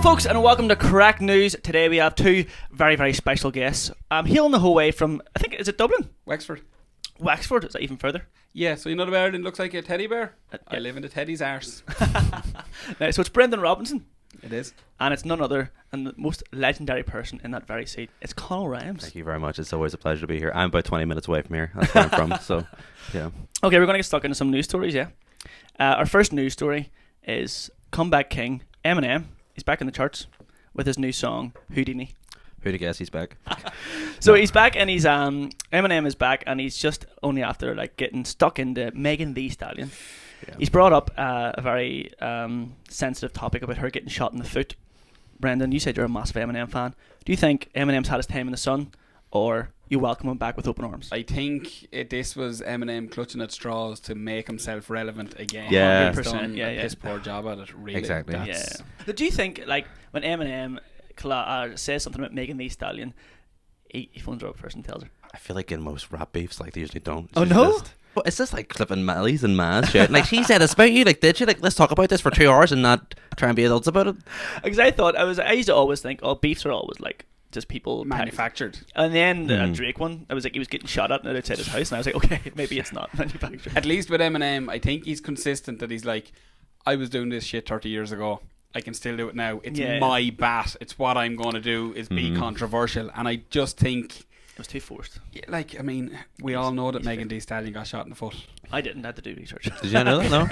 Folks, and welcome to Craic News. Today we have two very, very special guests. Hailing the whole way from, I think, is it Dublin? Wexford. Wexford? Is that even further? Yeah, so you know the bear that looks like a teddy bear? Yeah. I live in the teddy's arse. Now, so it's Brendan Robinson. It is. And it's none other than the most legendary person in that very seat. It's Conall Rhymes. Thank you very much. It's always a pleasure to be here. I'm about 20 minutes away from here. That's where I'm from. So, yeah. Okay, we're going to get stuck into some news stories, yeah? Our first news story is Comeback King, Eminem. He's back in the charts with his new song, Houdini. Who'd have guessed he's back? So he's back, and he's Eminem is back, and he's just only after like getting stuck into Meghan the Stallion. Yeah. He's brought up a very sensitive topic about her getting shot in the foot. Brendan, you said you're a massive Eminem fan. Do you think Eminem's had his time in the sun, or you welcome him back with open arms? I think this was Eminem clutching at straws to make himself relevant again. Yeah. He's done 100%, yeah. a piss poor job at it, really. Exactly. Yeah. But do you think, like, when Eminem says something about Meghan the Stallion, he phones her up first and tells her? I feel like in most rap beefs, like, they usually don't. Oh, no? It's just like clipping Mallies and Maz shit. Like, she said this about you. Like, did she? Like, let's talk about this for 2 hours and not try and be adults about it. Because I used to always think, oh, beefs are always like just people manufactured. And then the Drake one, I was like, he was getting shot at outside his house, and I was like, okay, maybe it's not manufactured. At least with Eminem, I think he's consistent that he's like, I was doing this shit 30 years ago. I can still do it now. It's my bat. It's what I'm going to do is be controversial. And I just think it was too forced. Yeah, like, I mean, we all know that Meghan Thee Stallion got shot in the foot. I didn't have to do research. Did you know that? No?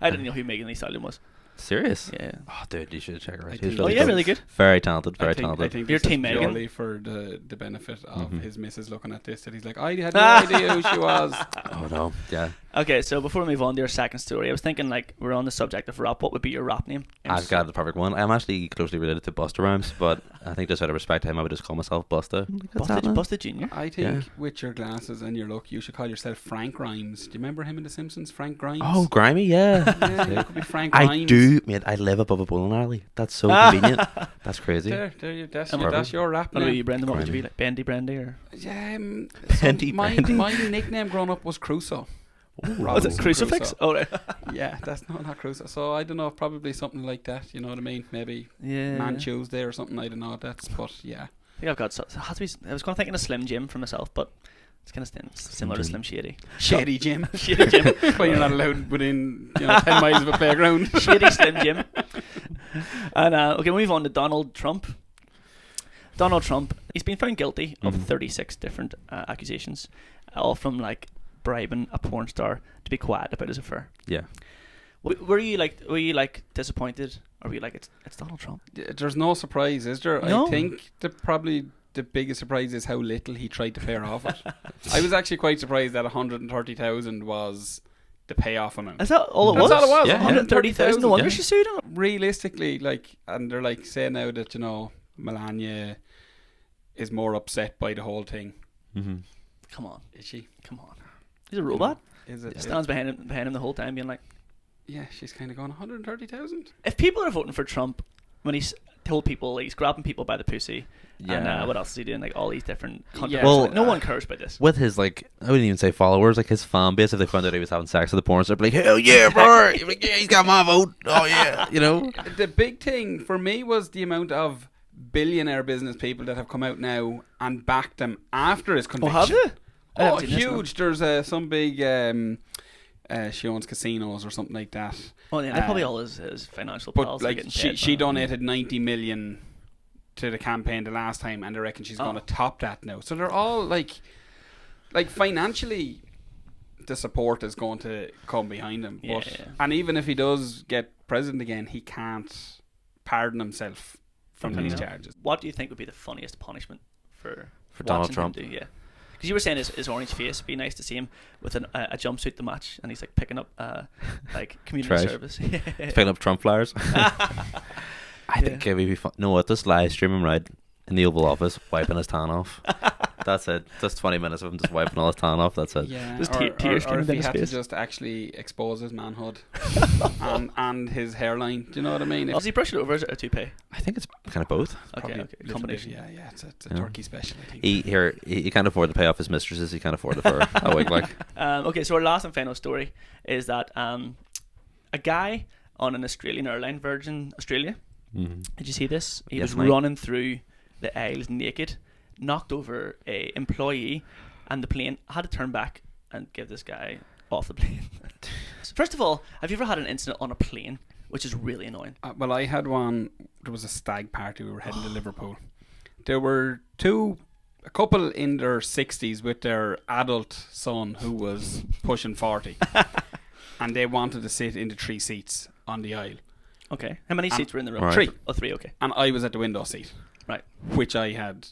I didn't know who Meghan Thee Stallion was. Serious? Yeah. Oh, dude, you should check her out. Really good. Very talented, I very think talented. Your team Meghan? Purely for the benefit of his missus looking at this, that he's like, I had no idea who she was. Oh, no. Yeah. Okay, so before we move on to your second story, I was thinking, like, we're on the subject of rap. What would be your rap name? I've got the perfect one. I'm actually closely related to Busta Rhymes, but I think just out of respect to him, I would just call myself Busta. Busta Jr.? I think with your glasses and your look, you should call yourself Frank Rhymes. Do you remember him in The Simpsons, Frank Grimes? Oh, Grimy, yeah. Yeah, you could be Frank Rhymes. I do, mate. I live above a bowling alley. That's so convenient. That's crazy. That's your rap name. What about you, Brendan? What would you be like? Bendy Brandy or? Yeah, My nickname growing up was Crusoe. Was it Crucifix? Oh, right. Yeah, that's not Crusoe. So I don't know, probably something like that. You know what I mean? Maybe Man Tuesday or something. I don't know. But yeah. I think I've got. I was going to think of a Slim Jim for myself, but it's kind of similar to Slim Shady. Shady Jim. Shady Jim. But you're not allowed within 10 miles of a playground. Shady Slim Jim. And okay, we'll move on to Donald Trump. Donald Trump, he's been found guilty of 36 different accusations, all from like bribing a porn star to be quiet about his affair. Yeah. Were you like disappointed, or were you like it's Donald Trump? There's no surprise, is there? No. I think probably the biggest surprise is how little he tried to pay her off it. I was actually quite surprised that 130,000 was the payoff amount. Is that all it was? That's all it was. Yeah. 130,000. No wonder she sued him. Realistically, like, and they're like saying now that Melania is more upset by the whole thing. Come on, Is she? come on. He's a robot. Is it? He stands behind him the whole time, being like, yeah, she's kind of going 130,000. if people are voting for Trump when he's told people he's grabbing people by the pussy, and what else is he doing? Like all these different controversies. Well, no one cares about this. With his, like, I wouldn't even say followers, like his fan base, if they found out he was having sex with the porn star, they'd be like, hell yeah, bro. You're like, yeah, he's got my vote. Oh, yeah. You know? The big thing for me was the amount of billionaire business people that have come out now and backed him after his conviction. Oh, have they? Oh, huge. There's some big she owns casinos or something like that. Oh yeah, they're probably all his financial pals. But like she donated 90 million to the campaign the last time, and I reckon she's going to top that now. So they're all like financially, the support is going to come behind him. And even if he does get president again, he can't pardon himself from these charges. What do you think would be the funniest punishment for Donald Trump? Yeah. Because you were saying his orange face, it'd be nice to see him with a jumpsuit to match, and he's like picking up like community service. He's picking up Trump flowers. I think it would be fun. No, what? Just live stream him right in the Oval Office, wiping his tan off. That's it. Just 20 minutes of him just wiping all his tan off. That's it. Yeah. Just or tears coming if down he his had face. to just actually expose his manhood and his hairline. Do you know what I mean? Does he brush it over, or is it a toupee? I think it's kind of both. Okay. Combination. Yeah, it's a turkey special, I think. He can't afford to pay off his mistresses. He can't afford it for a wig, like. Okay, so our last and final story is that a guy on an Australian airline, Virgin Australia, Did you see this? He Yes, was mate. running through the aisles naked, knocked over a employee, and the plane had to turn back and give this guy off the plane. First of all, have you ever had an incident on a plane, which is really annoying? Well, I had one. There was a stag party. We were heading to Liverpool. There were a couple in their 60s with their adult son who was pushing 40. And they wanted to sit in the 3 seats on the aisle. Okay. How many seats were in the room? Right. 3. Oh, 3, okay. And I was at the window seat. Right. Which I had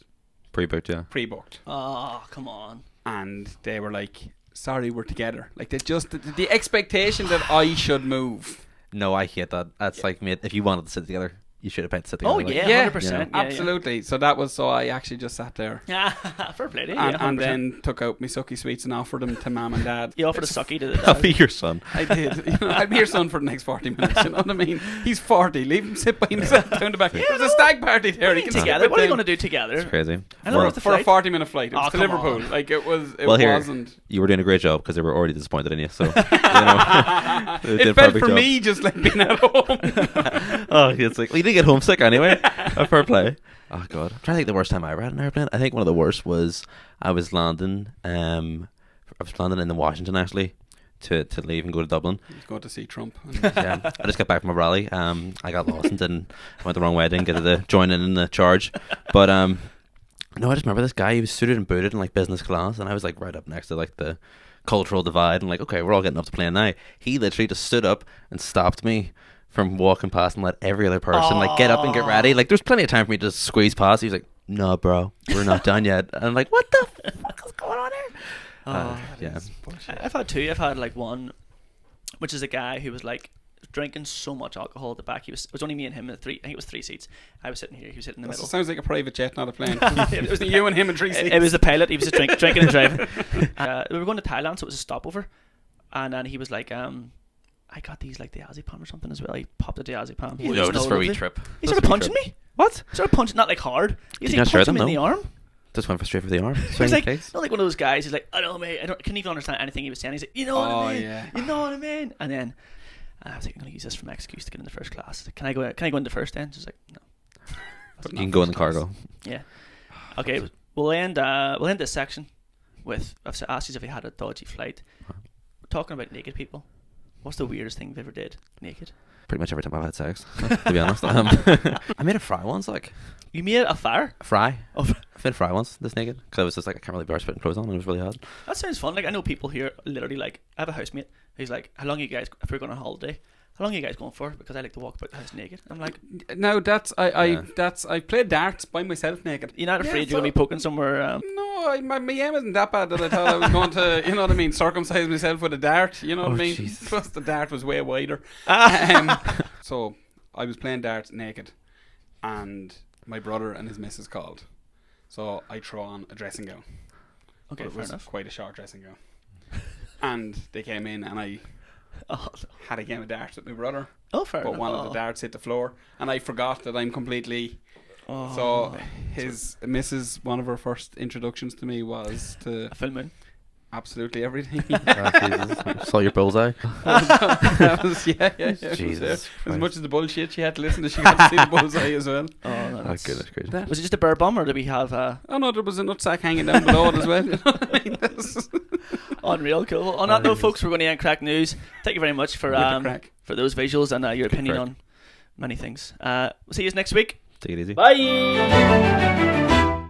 Pre-booked, yeah. pre-booked. Oh, come on. And they were like, sorry, we're together. Like, they just, the expectation that I should move. No, I hate that. That's like, mate, if you wanted to sit together, you should have paid to sit together. Oh, like. yeah, Yeah, 100%. Absolutely. So that was, so I actually just sat there. Yeah. Fair play to you. And, Yeah, 100%. and then took out my sucky sweets and offered them to mum and dad. You offered a sucky to I'll the be your son. I did. You know, I'd be your son for the next 40 minutes. You know what I mean? He's 40. Leave him sit by himself down the back. There's a stag party there. He can sit together. with What are you them. going to do together? It's crazy. I know Well, what's the For a flight? 40-minute flight. It was Oh, to come Liverpool. on. Like, it Well, here, wasn't. you were doing a great job because they were already disappointed in you. So, you know, they did a It felt perfect for job. me just like being at home. Oh, it's like, well, you didn't get homesick anyway. Fair play. Oh god, I'm trying to think the worst time I ever had an airplane. I think one of the worst was I was landing in the Washington actually to leave and go to Dublin. He's going to see Trump. Yeah, I just got back from a rally. I got lost and went the wrong way. I didn't get to join in the charge. But no, I just remember this guy. He was suited and booted in like business class, and I was like right up next to like the cultural divide, and like, okay, we're all getting off the plane now. He literally just stood up and stopped me from walking past and let every other person like get up and get ready. Like there's plenty of time for me to just squeeze past. He was like, "No, bro, we're not done yet." And I'm like, "What the fuck is going on here?" Yeah, I've had 2. I've had like one, which is a guy who was like drinking so much alcohol at the back. It was only me and him in 3. I think it was 3 seats. I was sitting here. He was sitting in the middle. Sounds like a private jet, not a plane. It was you and him in 3 seats. It was the pilot. He was just drinking and driving. We were going to Thailand, so it was a stopover. And then he was like, I got these like diazepam or something as well. He popped a diazepam. you know, just for a wee trip. He started punching me. What? Started punching, not like hard. He Did was you not like share punching them, me in the arm. Just went for straight for the arm. He's Swing like, face. not like one of those guys. He's like, I don't know, mate. Couldn't even understand anything he was saying. He's like, you know what I mean? Yeah. You know what I mean? And then I was like, I'm gonna use this for my excuse to get into first class. Can I go into first then? She's like, no. You can go in the cargo. Yeah. Okay. We'll end this section with I've asked you if you had a dodgy flight. We're talking about naked people. What's the weirdest thing you've ever did naked? Pretty much every time I've had sex, to be honest. I made a fry once, like You made a fire? a fry. Oh, I made a fry once, this naked, because I was just like, I can't really be arsed putting clothes on, and it was really hot. that sounds fun. Like I know people here literally like I have a housemate. He's like, how long are you guys if we're going on holiday? How long are you guys going for? Because I like to walk about the house naked. I'm like, No, I played darts by myself naked. you're not afraid Yeah, you're gonna be poking somewhere? No, my aim isn't that bad that I thought I was going to, you know what I mean, circumcise myself with a dart. You know what I mean? Jesus. Plus the dart was way wider. So I was playing darts naked, and my brother and his missus called. So I throw on a dressing gown. Okay, But it fair was enough. quite a short dressing gown. And they came in, and I Oh, had a game of darts with my brother. oh fair But enough. one of the darts hit the floor, and I forgot that I'm completely. Oh. So his missus, one of her first introductions to me was to a full moon. absolutely everything. Jesus. Saw your bullseye. That was, yeah. It was Jesus there. As Christ. much as the bullshit she had to listen to, she got to see the bullseye as well. Oh, Oh, that's goodness gracious. That- Was it just a bare bum, or did we have Oh no, there was a nutsack hanging down below it as well. You know what I mean? That's unreal cool? On that note, folks, we're going to end Craic News. Thank you very much for Crack. for those visuals and your opinion Craic. on many things. We'll see you next week. Take it easy. Bye.